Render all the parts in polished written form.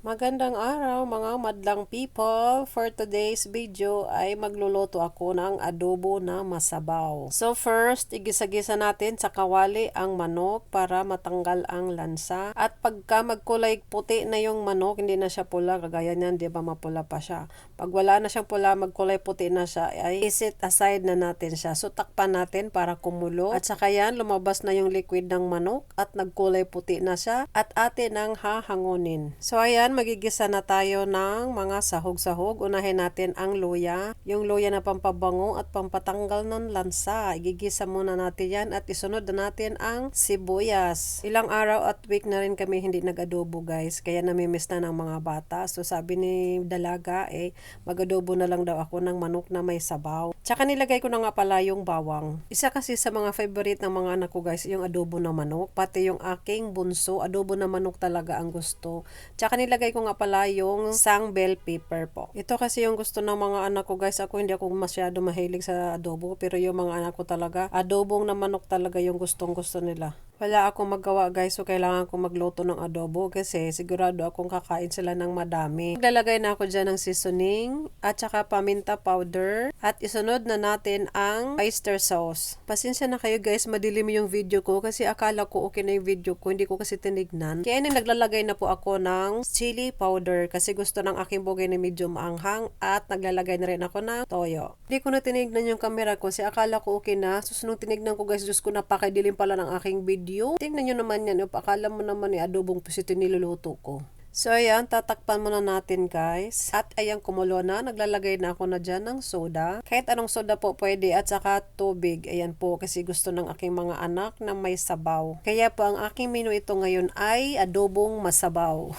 Magandang araw mga madlang people. For today's video ay magluluto ako ng adobo na masabaw. So first, igisa-gisa natin sa kawali ang manok para matanggal ang lansa. At pagka magkulay puti na yung manok, hindi na siya pula, kagaya niyan, di ba mapula pa siya. Pag wala na siyang pula, magkulay puti na siya, ay isit aside na natin siya. So takpan natin para kumulo. At saka yan, lumabas na yung liquid ng manok at nagkulay puti na siya. At atin ang hahangunin. So ayan, magigisa na tayo ng mga sahog-sahog. Unahin natin ang luya. Yung luya na pampabango at pampatanggal ng lansa. Igigisa muna natin yan at isunod na natin ang sibuyas. Ilang araw at week na rin kami hindi nag-adobo guys. Kaya namimiss na ng mga bata. So sabi ni dalaga mag-adobo na lang daw ako ng manok na may sabaw. Tsaka nilagay ko na nga pala yung bawang. Isa kasi sa mga favorite ng mga anak ko guys yung adobo na manok. Pati yung aking bunso, adobo na manok talaga ang gusto. Tsaka nilagay ko nga pala yung sang bell pepper po. Ito kasi yung gusto ng mga anak ko guys. Ako hindi ako masyado mahilig sa adobo. Pero yung mga anak ko talaga, adobong na manok talaga yung gustong gusto nila. Wala akong magawa guys, so kailangan ko magluto ng adobo kasi sigurado akong kakain sila ng madami. Maglalagay na ako dyan ng seasoning at saka paminta powder at isunod na natin ang oyster sauce. Pasensya na kayo guys, madilim yung video ko kasi akala ko okay na yung video ko, hindi ko kasi tinignan. Kaya naglalagay na po ako ng chili powder kasi gusto ng aking bugay na medyo maanghang at naglalagay na rin ako ng toyo. Hindi ko na tinignan yung camera ko kasi akala ko okay na. Susunod tinignan ko guys, Diyos ko napakadilim pala ng aking video. Tingnan nyo naman yan. Akala mo naman adobong pusito niluluto ko. So ayan, tatakpan muna natin guys. At ayan, kumulo na. Naglalagay na ako na dyan ng soda. Kahit anong soda po pwede at saka tubig. Ayan po kasi gusto ng aking mga anak na may sabaw. Kaya po ang aking menu ito ngayon ay adobong masabaw.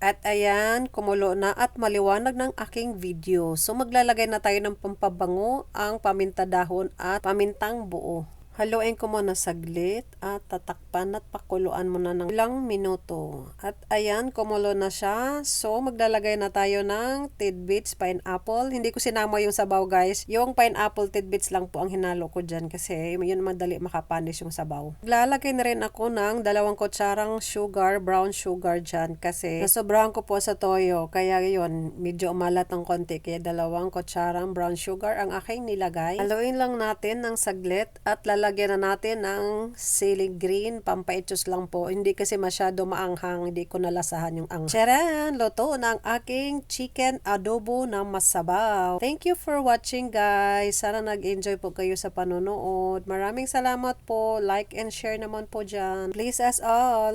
At ayan, kumulo na at maliwanag ng aking video. So maglalagay na tayo ng pampabango, ang paminta dahon at pamintang buo. Haluin ko muna saglit at tatakpan at pakuluan muna ng ilang minuto. At ayan, kumulo na siya. So, maglalagay na tayo ng tidbits, pineapple. Hindi ko sinama yung sabaw guys. Yung pineapple tidbits lang po ang hinalo ko dyan kasi yun madali makapanis yung sabaw. Maglalagay na rin ako ng 2 kutsarang sugar, brown sugar dyan kasi nasobrahan ko po sa toyo. Kaya yun, medyo umalat ng konti. Kaya 2 kutsarang brown sugar ang aking nilagay. Haluin lang natin ng saglit at lalagyan na natin ng siling green, pampaitos lang po. Hindi kasi masyado maanghang, hindi ko nalasahan yung anghang. Charan! Luto na ang aking chicken adobo na masabaw. Thank you for watching guys. Sana nag-enjoy po kayo sa panonood. Maraming salamat po. Like and share naman po dyan. Please us all.